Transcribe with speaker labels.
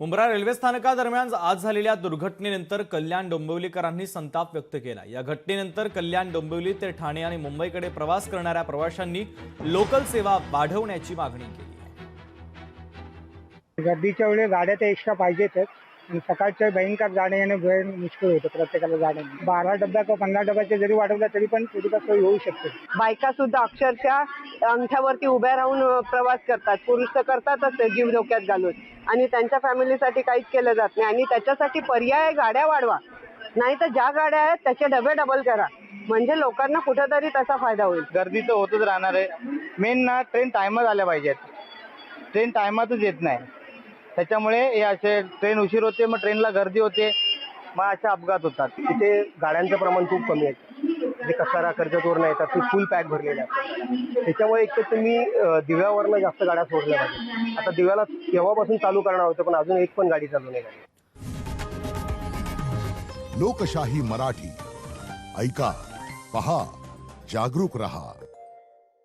Speaker 1: Mumbra railway स्थानकादरम्यान आज झालेल्या दुर्घटनेनंतर कल्याण डोंबिवलीकरांनी संताप व्यक्त केला। या घटनेनंतर कल्याण डोंबिवली ते ठाणे आणि मुंबईकडे प्रवास करणाऱ्या प्रवाशांनी लोकल सेवा वाढवण्याची मागणी केली आहे।
Speaker 2: गर्दीच्या वेळी गाड्या तर एक्स्ट्रा पाहिजेतच आणि सकाळच्या भयंकर जाणे येणे वेळ मुश्किल होतं प्रत्येकाला जाणे। 12 डब्या किंवा 15 डब्याचे जरी वाढवला तरी पण थोडीफार सोय होऊ शकते।
Speaker 3: बायका सुद्धा अक्षरशः अंगठ्यावरती उभ्या राहून प्रवास करतात, पुरुष तर करतातच ते जीव धोक्यात घालून, आणि त्यांच्या फॅमिलीसाठी काहीच केलं जात नाही। आणि त्याच्यासाठी पर्याय गाड्या वाढवा, नाही तर ज्या गाड्या आहेत त्याचे डबे डबल करा, म्हणजे लोकांना कुठेतरी त्याचा फायदा होईल।
Speaker 4: गर्दी तर होतच राहणार आहे। मेन ना ट्रेन टायमात आल्या पाहिजेत, ट्रेन टायमातच येत नाही, त्याच्यामुळे हे असे ट्रेन उशीर होते, मग ट्रेनला गर्दी होते, मग असे अपघात होतात।
Speaker 5: तिथे गाड्यांचं प्रमाण खूप कमी आहे, जे कसारा कर्जतवरनं येतात ते फुल पॅक भरलेले असतात। त्याच्यामुळे एक तर तुम्ही दिव्यावरनं जास्त गाड्या सोडल्या पाहिजे। आता दिव्याला केव्हापासून चालू करणार होतं, पण अजून एक पण गाडी चालू नाही झाली।
Speaker 6: लोकशाही मराठी ऐका, पहा, जागरूक रहा।